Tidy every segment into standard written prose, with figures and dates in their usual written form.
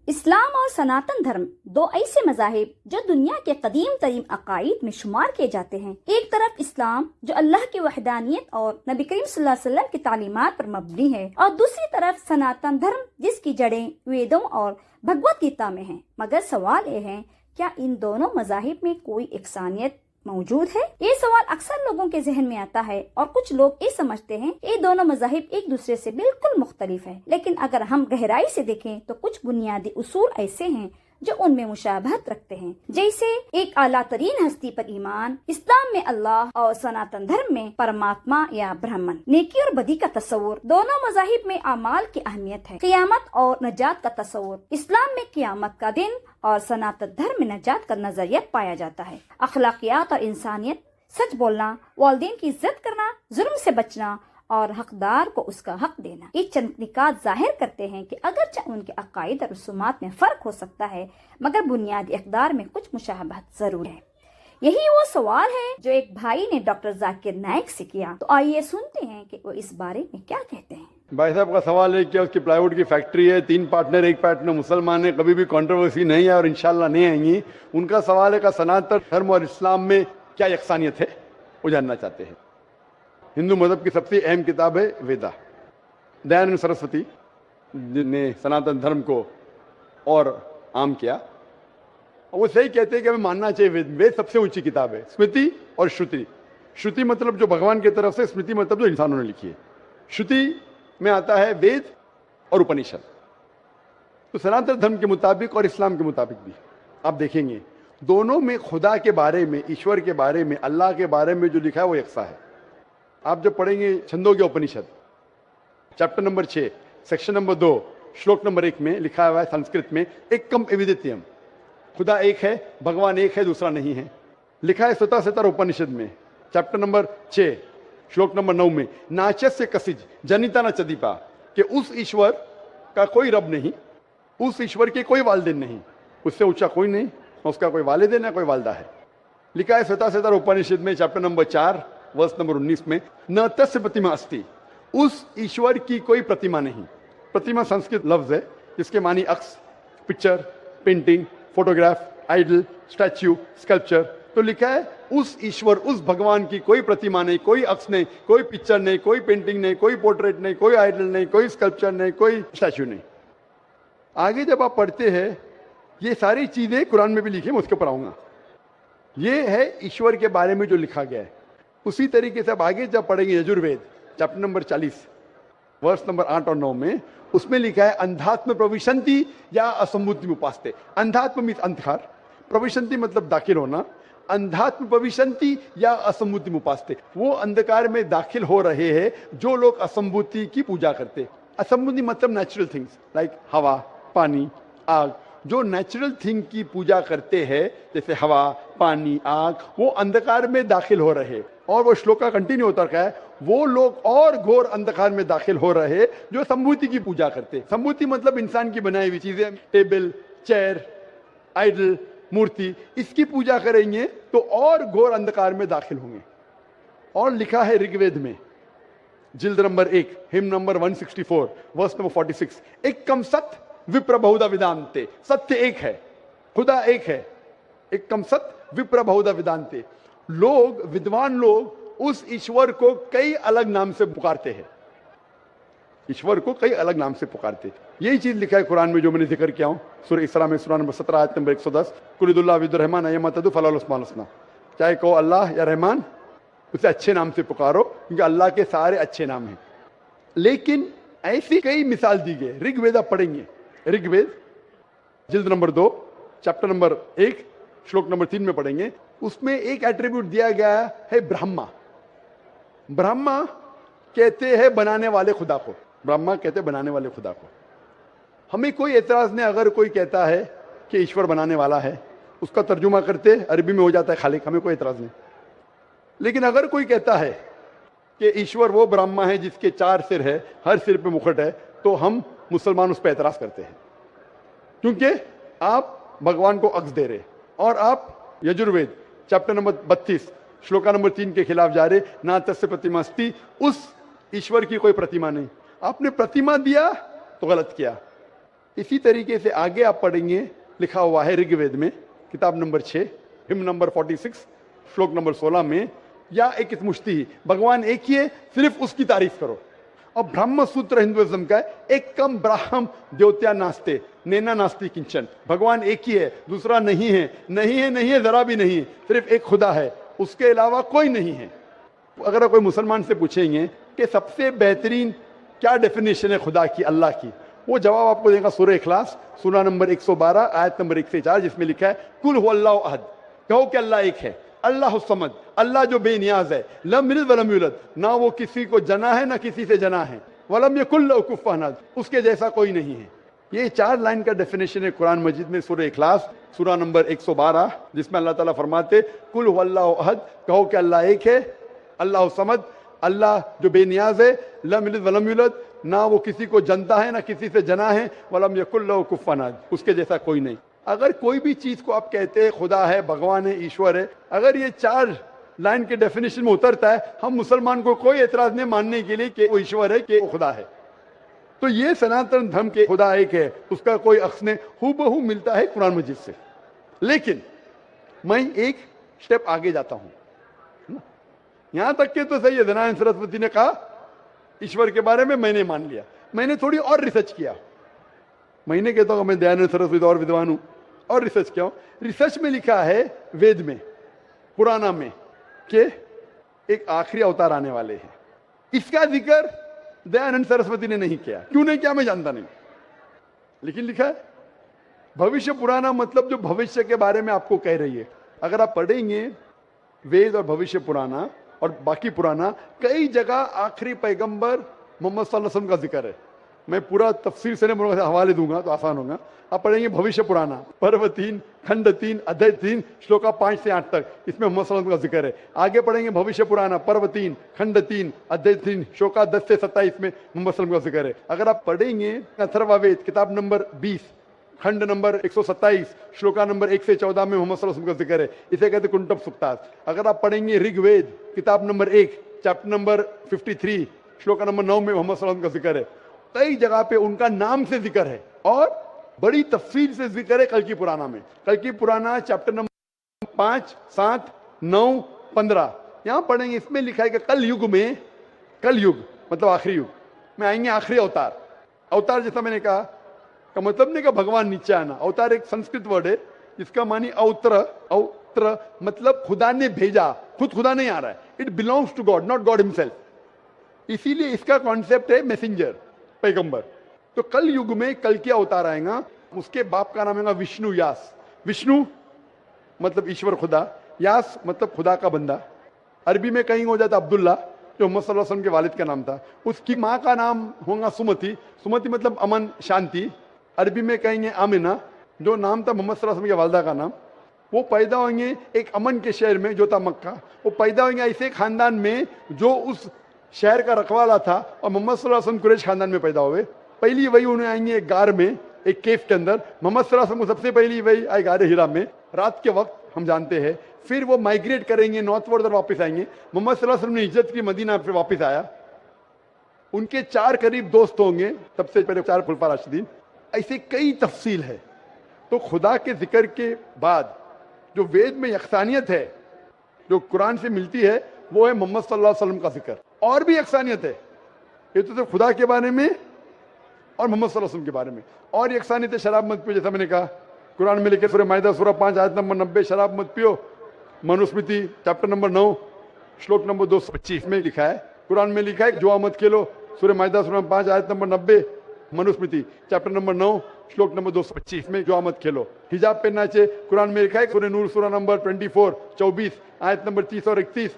इस्लाम और सनातन धर्म दो ऐसे मज़ाहिब जो दुनिया के कदीम तरीन अकाईद में शुमार किए जाते हैं। एक तरफ इस्लाम जो अल्लाह की वहदानियत और नबी करीम सल्लल्लाहु अलैहि वसल्लम की तालीमात पर मबनी है, और दूसरी तरफ सनातन धर्म जिसकी जड़ें वेदों और भगवत गीता में हैं। मगर सवाल ये है, क्या इन दोनों मज़ाहिब में कोई एकसानियत मौजूद है? ये सवाल अक्सर लोगों के जहन में आता है और कुछ लोग ये समझते हैं ये दोनों मज़ाहिब एक दूसरे से बिल्कुल मुख्तलिफ है। लेकिन अगर हम गहराई से देखें तो कुछ बुनियादी उसूल ऐसे हैं जो उनमें मुशाबहत रखते हैं। जैसे एक आला तरीन हस्ती पर ईमान, इस्लाम में अल्लाह और सनातन धर्म में परमात्मा या ब्राह्मण, नेकी और बदी का तस्वुर। दोनों मज़ाहिब में अमाल की अहमियत है। क़यामत और नजात का तस्वुर, इस्लाम में क़यामत का दिन और सनातन धर्म में नजात का नजरिया पाया जाता है। अखलाकियात और इंसानियत, सच बोलना, वालिदैन की इज्जत करना, जुर्म से बचना और हकदार को उसका हक देना। ये चंद निकात जाहिर करते हैं कि अगरचे उनके अकायद और रसूमात में फर्क हो सकता है, मगर बुनियादी इक़दार में कुछ मुशाबहत जरूर है। यही वो सवाल है जो एक भाई ने डॉक्टर जाकिर नाइक से किया। तो आइए सुनते हैं कि वो इस बारे में क्या कहते हैं। भाई साहब का सवाल है कि उसकी प्लाईवुड की फैक्ट्री है, 3 पार्टनर, एक पार्टनर मुसलमान है, कभी भी कंट्रोवर्सी नहीं है और इंशाल्लाह नहीं आएंगी। उनका सवाल है कि सनातन धर्म और इस्लाम में क्या यकसानियत है, वो जानना चाहते हैं। हिंदू मजहब की सबसे अहम किताब है वेदा। दयानंद सरस्वती ने सनातन धर्म को और आम किया, और वो सही कहते हैं कि हमें मानना चाहिए वेद। वेद सबसे ऊंची किताब है। स्मृति और श्रुति, श्रुति मतलब जो भगवान की तरफ से, स्मृति मतलब जो इंसानों ने लिखी है। श्रुति में आता है वेद और उपनिषद। तो सनातन धर्म के मुताबिक और इस्लाम के मुताबिक भी आप देखेंगे दोनों में खुदा के बारे में, ईश्वर के बारे में, अल्लाह के बारे में जो लिखा है वो यकसा है। आप जब पढ़ेंगे छंदोग्य उपनिषद चैप्टर नंबर 6 सेक्शन नंबर 2 श्लोक नंबर 1 में लिखा हुआ है संस्कृत में, एकम एविदित्यम, खुदा एक है, भगवान एक है, दूसरा नहीं है। लिखा है स्वतः सतर उपनिषद में चैप्टर नंबर 6 श्लोक नंबर 9 में, नाचस्य कसिज जनिता न चदीपा, कि उस ईश्वर का कोई रब नहीं, उस ईश्वर के कोई वालिदैन नहीं, उससे ऊंचा कोई नहीं, उसका कोई वालिदैन है, कोई वालदा है। लिखा है स्वतः सतर उपनिषद में चैप्टर नंबर 4 वर्ष नंबर 19 में, न तस्य प्रतिमा अस्ति, उस ईश्वर की कोई प्रतिमा नहीं। प्रतिमा संस्कृत लफ्ज है जिसके मानी अक्स, picture, painting, photograph, idol, statue, sculpture. तो लिखा है उस ईश्वर, उस भगवान की कोई प्रतिमा नहीं, कोई अक्स नहीं, कोई पिक्चर नहीं, कोई पेंटिंग नहीं, कोई पोर्ट्रेट नहीं, कोई आइडल नहीं, कोई स्कल्पचर नहीं, कोई स्टैच्यू नहीं। आगे जब आप पढ़ते हैं ये सारी चीजें कुरान में भी लिखी, मैं उसके ऊपर आऊंगा। ये है ईश्वर के बारे में जो लिखा गया है। उसी तरीके से अब आगे जब पढ़ेंगे यजुर्वेद चैप्टर नंबर 40 वर्ष नंबर 8 और 9 में, उसमें लिखा है अंधात्म प्रविशंति या असंबुद्धि उपास्ते। अंधात्म मीन्स अंधकार, प्रविशंति मतलब दाखिल होना, अंधात्म प्रविशंति या असंबुद्धि उपास्ते, वो अंधकार में दाखिल हो रहे हैं जो लोग असंबुद्धि की पूजा करते। असंबुद्धि मतलब नेचुरल थिंग्स लाइक हवा, पानी, आग, जो नेचुरल थिंग की पूजा करते हैं जैसे हवा, पानी, आग, वो अंधकार में दाखिल हो रहे। और वो श्लोक का कंटिन्यू होता है, वो लोग और घोर अंधकार में दाखिल हो रहे जो संभूति की पूजा करते। संभूति मतलब इंसान की बनाई हुई चीजें, टेबल, चेयर, आइडल, मूर्ति, इसकी पूजा करेंगे तो और घोर अंधकार में दाखिल होंगे। और लिखा है ऋग्वेद में जिल्द number 1 hymn number 164 verse number 46, एकम सत्य विप्र बहुधा विदांते, सत्य एक है, खुदा एक है, एकम सत्य विप्र बहुधा विदांते। लोग, विद्वान लोग उस ईश्वर को कई अलग नाम से पुकारते हैं, ईश्वर को कई अलग नाम से पुकारते। यही चीज लिखा है कुरान में जो मैंने जिक्र किया हूं, सूरह इसरा में सूरह नंबर 17 आयत नंबर 110, कुलिदुल्लाह विदुर रहमान अयमतदु फलाल उस्मान हसना, चाहे कहो अल्लाह या रहमान, उसे अच्छे नाम से पुकारो क्योंकि अल्लाह के सारे अच्छे नाम हैं। लेकिन ऐसी कई मिसाल दी गई। ऋग्वेद आप पढ़ेंगे, ऋग्वेद जिल्द नंबर 2 चैप्टर नंबर 1 श्लोक नंबर 3 में पढ़ेंगे, उसमें एक एट्रीब्यूट दिया गया है ब्रह्मा। ब्रह्मा कहते हैं बनाने वाले खुदा को, ब्रह्मा कहते हैं बनाने वाले खुदा को। हमें कोई एतराज नहीं अगर कोई कहता है कि ईश्वर बनाने वाला है, उसका तर्जुमा करते अरबी में हो जाता है खालिक, हमें कोई एतराज नहीं। लेकिन अगर कोई कहता है कि ईश्वर वो ब्रह्मा है जिसके 4 सिर है, हर सिर पे मुकुट है, तो हम मुसलमान उस पर एतराज करते हैं, क्योंकि आप भगवान को अक्स दे रहे और आप Yajurveda chapter number 32 shloka number 3 के खिलाफ जा रहे। ना तस्य प्रतिमा अस्ति, उस ईश्वर की कोई प्रतिमा नहीं। आपने प्रतिमा दिया तो गलत किया, इसी तरीके से आगे आप पढ़ेंगे, लिखा हुआ है ऋग्वेद में किताब नंबर 6 हिम नंबर 46 श्लोक नंबर 16 में, या एक मुश्ती, भगवान एक ही है, सिर्फ उसकी तारीफ करो। और ब्रह्म सूत्र हिंदुइज्म का एक कम ब्राह्म द्योत्या नास्ते नैना नास्ति किंचन, भगवान एक ही है, दूसरा नहीं है, नहीं है, नहीं है, जरा भी नहीं है, सिर्फ एक खुदा है, उसके अलावा कोई नहीं है। अगर कोई मुसलमान से पूछेंगे कि सबसे बेहतरीन क्या डेफिनेशन है खुदा की, अल्लाह की, वो जवाब आपको देगा सूरह इखलास सूरा नंबर 112 आयत नंबर 1 से 4, जिसमें लिखा है कुल हुवल्लाहु अहद, कहो कि अल्लाह एक है, अल्लाह समद, अल्लाह जो बेनियाज है, लम यलिद वलम यूलद, ना वो किसी को जना है ना किसी से जना है, वलम यकुल लहू कुफुवन अहद, उसके जैसा कोई नहीं है। ये 4 लाइन का डेफिनेशन है कुरान मजीद में सूरह इखलास सूरा नंबर 112, जिसमें अल्लाह ताला फरमाते कुल हुवल्लाहु अहद, कहो कि अल्लाह एक है, अल्लाह समद, अल्लाह जो बेनियाज है, लम यलिद वलम यूलद, ना वो किसी को जनता है ना किसी से जना है, वलम यकुल लहू कुफुवन अहद, उसके जैसा कोई नहीं। अगर कोई भी चीज को आप कहते हैं खुदा है, भगवान है, ईश्वर है, अगर ये 4 लाइन के डेफिनेशन में उतरता है, हम मुसलमान को कोई एतराज नहीं मानने के लिए कि वो ईश्वर है, कि वो खुदा है। तो ये सनातन धर्म के खुदा एक है, उसका कोई अक्स नहीं, हूबहू मिलता है कुरान मजीद से। लेकिन मैं एक स्टेप आगे जाता हूं, यहां तक के तो सही है, दयानंद सरस्वती ने कहा ईश्वर के बारे में, मैंने मान लिया, मैंने थोड़ी और रिसर्च किया। मैंने कहता हूं मैं दयानंद सरस्वती और विद्वान हूं, और रिसर्च किया हूं। रिसर्च में लिखा है वेद में, पुराना में, कि एक आखिरी अवतार आने वाले हैं। इसका जिक्र दयानंद सरस्वती ने नहीं किया, क्यों नहीं किया मैं जानता नहीं, लेकिन लिखा है भविष्य पुराना, मतलब जो भविष्य के बारे में आपको कह रही है। अगर आप पढ़ेंगे वेद और भविष्य पुराना और बाकी पुराना, कई जगह आखिरी पैगंबर मोहम्मद सल्लल्लाहु अलैहि वसल्लम का जिक्र है। मैं पूरा तफसीर से नहीं बोलूंगा, हवाले दूंगा तो आसान होगा। आप पढ़ेंगे भविष्य पुराना पर्व 3 खंड 3 अध्याय 3 श्लोका 5 से 8 तक, इसमें मोहम्मद सल्लल्लाहु अलैहि वसल्लम का जिक्र है। आगे पढ़ेंगे भविष्य पुराना पर्व 3 खंड 3 अध्याय 3 श्लोका 10 से 27 में मोहम्मद सल्लल्लाहु अलैहि वसल्लम का जिक्र है। अगर आप पढ़ेंगे अथर्ववेद किताब नंबर 20 खंड नंबर 127 श्लोका नंबर 1 से 14 में मोहम्मद सल्लल्लाहु अलैहि वसल्लम का जिक्र है, इसे कहते कुंटब सुक्तास। अगर आप पढ़ेंगे ऋग्वेद किताब number 1 chapter number 53 shloka number 9 में मोहम्मद सल्लल्लाहु अलैहि वसल्लम का जिक्र है। कई जगह पे उनका नाम से जिक्र है और बड़ी तफसील से जिक्र है। कल की पुराना में, कल की पुराना चैप्टर नंबर 5 7 9 15 यहां पढ़ेंगे, इसमें लिखा है कि कल युग में, कल युग मतलब आखिरी युग में आएंगे आखिरी अवतार। अवतार जैसा मैंने कहा का मतलब नहीं का भगवान नीचे आना, अवतार एक संस्कृत वर्ड है जिसका मानी अवत्र, अवत्र मतलब खुदा ने भेजा, खुद खुदा नहीं आ रहा है, it belongs to god, not god himself. इसीलिए इसका कॉन्सेप्ट है मैसेंजर, पैगंबर। तो कल युग में कल के अवतार आएगा, उसके बाप का नाम है विष्णु यास। विष्णु मतलब ईश्वर खुदा, यास मतलब खुदा का बंदा। अरबी में कहीं हो जाता अब्दुल्ला, जो मोहम्मद सल्लल्लाहु अलैहि वसल्लम के वालिद का नाम था। उसकी माँ का नाम होगा सुमति, सुमति मतलब अमन शांति। अरबी में कहेंगे आमिना, जो नाम था मोहम्मद सल्लल्लाहु अलैहि वसल्लम के वालिदा का नाम। वो पैदा होंगे एक अमन के शहर में जो था मक्का। वो पैदा होंगे ऐसे खानदान में जो उस शहर का रखवाला था, और मोहम्मद सल्लल्लाहु अलैहि वसल्लम कुरैश खानदान में पैदा हुए। पहली वही उन्हें आएंगे एक गार में, एक केव के अंदर। मोहम्मद सल्लल्लाहु अलैहि वसल्लम को सबसे पहली वही आए गार हिरा में रात के वक्त, हम जानते हैं। फिर वो माइग्रेट करेंगे नॉर्थ वर्ड और वापस आएंगे। मोहम्मद सल्लल्लाहु अलैहि वसल्लम ने हिजरत की, मदीना पे वापस आया। उनके 4 करीब दोस्त होंगे, सबसे पहले 4 खुलफा राशिदीन। ऐसे कई तफसील है। तो खुदा के जिक्र के बाद जो वेद में यकसानियत है, जो कुरान से मिलती है, वो है मोहम्मद सल्लल्लाहु अलैहि वसल्लम का जिक्र। और भी यकसानियत है, ये तो सिर्फ खुदा के बारे में और मोहम्मद सल्लल्लाहु अलैहि वसल्लम के बारे में। और यकसानियत है, शराब मत पियो, जैसा मैंने कहा कुरान में लिखे सूरह माइदा सूरह 5 आयत नंबर 90, शराब मत पियो। मनुस्मृति चैप्टर नंबर 9 श्लोक नंबर 225 में लिखा है, कुरान में लिखा है जुआ मत खेलो, सूरह माइदा सूरह 5 आयत नंबर 90, मनुस्मृति चैप्टर नंबर 9 श्लोक नंबर 225 में जुआ मत खेलो। हिजाब पहनना चाहिए, कुरान में लिखा है सूरह नूर सूरह नंबर 24 आयत नंबर 30 और 31।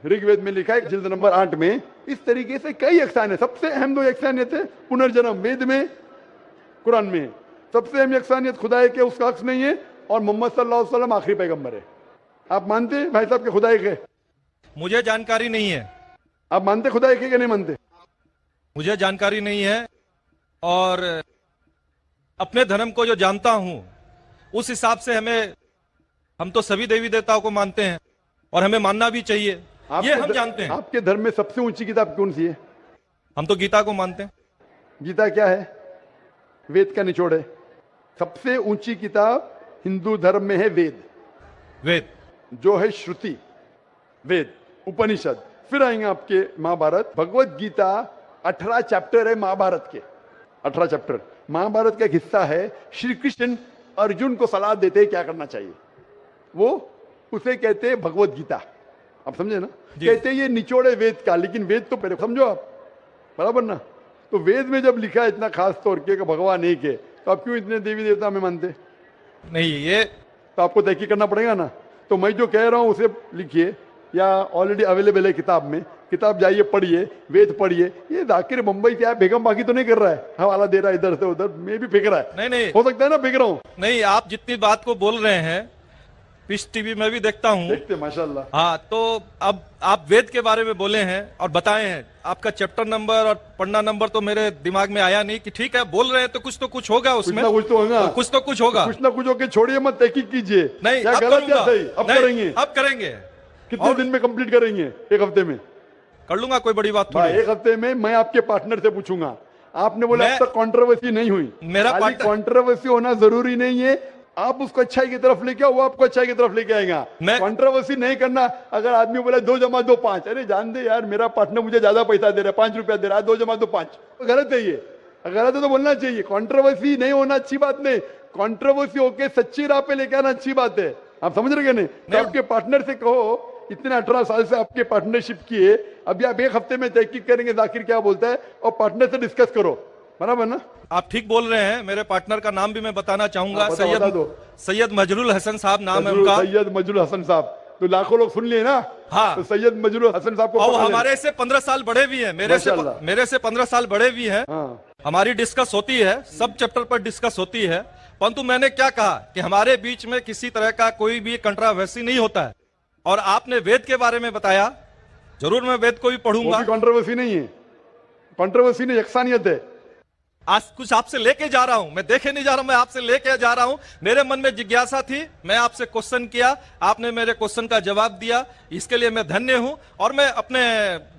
ऋग्वेद में लिखा है जिल्द नंबर 8 में। इस तरीके से कई यकसानियत, सबसे अहम 2 यकसानियत है पुनर्जन्म, वेद में कुरान में। सबसे अहम यकसानियत खुदा है कि उसका अक्स नहीं है, और मोहम्मद सल्लल्लाहु अलैहि वसल्लम आखिरी पैगंबर है। आप मानते हैं भाई साहब के खुदा एक है? मुझे जानकारी नहीं है। आप मानते खुदा एक है कि नहीं मानते? मुझे जानकारी नहीं है, और अपने धर्म को जो जानता हूं उस हिसाब से हम तो सभी देवी देवताओं को मानते हैं, और हमें मानना भी चाहिए, ये हम जानते हैं। आपके धर्म में सबसे ऊंची किताब कौन सी है? हम तो गीता को मानते हैं। गीता क्या है? वेद का निचोड़ है। सबसे ऊंची किताब हिंदू धर्म में है वेद, वेद, जो है श्रुति, वेद, उपनिषद। फिर आएंगे आपके महाभारत, भगवत गीता 18 चैप्टर है महाभारत के, 18 चैप्टर। महाभारत का एक हिस्सा है, श्री कृष्ण अर्जुन को सलाह देते हैं क्या करना चाहिए, वो उसे कहते हैं भगवत गीता। आप समझे ना, कहते हैं ये निचोड़े वेद का, लेकिन वेद तो पहले समझो आप, बराबर ना। तो वेद में जब लिखा है इतना खास तौर के भगवान एक है, तो आप क्यों इतने देवी देवता में मानते नहीं, ये तो आपको तहकीक करना पड़ेगा ना। तो मैं जो कह रहा हूं उसे लिखिए, या ऑलरेडी अवेलेबल है किताब में, किताब जाइए पढ़िए, वेद पढ़िए। ये जाकिर मुंबई से बेगम बाकी तो नहीं कर रहा है, हवाला दे रहा है इधर से उधर, मैं भी फेंक रहा है। नहीं, नहीं हो सकता है ना फेंक रहा हूँ। नहीं, आप जितनी बात को बोल रहे हैं पीस टीवी में भी देखता हूँ, देखते माशाल्लाह। हाँ, तो अब आप वेद के बारे में बोले हैं और बताए हैं, आपका चैप्टर नंबर और पन्ना नंबर तो मेरे दिमाग में आया नहीं कि ठीक है बोल रहे हैं तो कुछ होगा उसमें, कुछ तो होगा, कुछ तो कुछ होगा, कुछ ना कुछ होके छोड़िए मत, तहकीक कीजिए। नहीं क्या अब गलत क्या करूंगा, सही, अब नहीं, करेंगे। अब करेंगे, कितने दिन में कंप्लीट करेंगे? एक हफ्ते में कर लूंगा, कोई बड़ी बात भाई, थोड़ी। एक हफ्ते में। मैं आपके पार्टनर से पूछूंगा, आपने बोला अब तक कंट्रोवर्सी नहीं हुई। मेरा पार्टनर, कंट्रोवर्सी होना जरूरी नहीं है, आप उसको अच्छाई की तरफ लेके आओ, वो आपको अच्छाई की तरफ लेके आएगा। कंट्रोवर्सी नहीं करना। अगर आदमी बोले 2 जमा 2 5, अरे जान दे यार, मेरा पार्टनर मुझे ज्यादा पैसा दे रहा है, 5 रुपया दे रहा है, 2 जमा 2 5, तो गलत है ये। गलत है तो बोलना चाहिए। कंट्रोवर्सी नहीं होना अच्छी बात नहीं, कंट्रोवर्सी होके सच्ची राह पे लेके आना अच्छी बात है। आप समझ रहे नहीं? तो आपके पार्टनर से कहो, इतने 18 साल से आपके पार्टनरशिप किए, अभी आप एक हफ्ते में तहकीक करेंगे जाकिर क्या बोलता है, और पार्टनर से डिस्कस करो, बराबर ना। आप ठीक बोल रहे हैं। मेरे पार्टनर का नाम भी मैं बताना चाहूंगा, बता दो। सैयद मजरुल हसन साहब नाम है उनका। सैयद मजरुल हसन साहब, तो लाखों लोग सुन लिए ना। हाँ, तो सैयद मजरुल हसन साहब को, और हमारे से 15 साल बड़े भी हैं, मेरे से 15 साल बड़े भी हैं। हाँ। हमारी डिस्कस होती है, सब चैप्टर पर डिस्कस होती है, परंतु मैंने क्या कहा कि हमारे बीच में किसी तरह का कोई भी कंट्रोवर्सी नहीं होता है। और आपने वेद के बारे में बताया, जरूर मैं वेद को भी पढ़ूंगा। कंट्रोवर्सी नहीं है, कंट्रोवर्सी नहीं, यकसानियत है। आज कुछ आपसे लेके जा रहा हूं, मैं देखे नहीं जा रहा हूं, मैं आपसे लेके जा रहा हूं। मेरे मन में जिज्ञासा थी, मैं आपसे क्वेश्चन किया, आपने मेरे क्वेश्चन का जवाब दिया, इसके लिए मैं धन्य हूं। और मैं अपने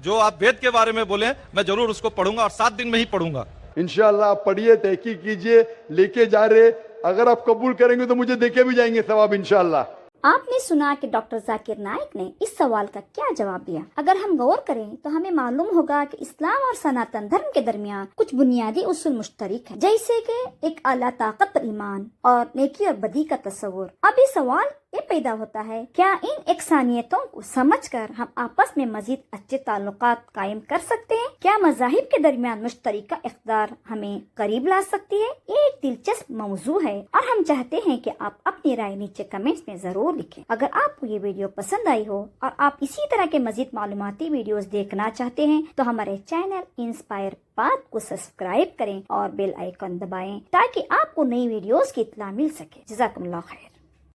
जो आप वेद के बारे में बोले, मैं जरूर उसको पढ़ूंगा और 7 दिन में ही पढ़ूंगा इंशाल्लाह। आप पढ़िए, तहकीक कीजिए, लेके जा रहे, अगर आप कबूल करेंगे तो मुझे देके भी जाएंगे सवाब इंशाल्लाह। आपने सुना कि डॉक्टर जाकिर नाइक ने इस सवाल का क्या जवाब दिया। अगर हम गौर करें तो हमें मालूम होगा कि इस्लाम और सनातन धर्म के दरमियान कुछ बुनियादी उसूल मुश्तरक हैं, जैसे कि एक आला ताकत पर ईमान और नेकी और बदी का तस्वुर। अब ये सवाल ये पैदा होता है, क्या इन एकसानियतों को समझकर हम आपस में मजीद अच्छे ताल्लुकात कायम कर सकते हैं? क्या मज़ाहिब के दरमियान मुश्तरका इक़्तिदार हमें करीब ला सकती है? ये एक दिलचस्प मौजू है और हम चाहते हैं कि आप अपनी राय नीचे कमेंट्स में जरूर लिखें। अगर आपको ये वीडियो पसंद आई हो और आप इसी तरह के मजीद मालूमाती वीडियोस देखना चाहते हैं तो हमारे चैनल इंस्पायर पाथ को सब्सक्राइब करें और बेल आइकन दबाएं ताकि आपको नई वीडियोस की इत्तला मिल सके। जज़ाकुमुल्लाह खैर।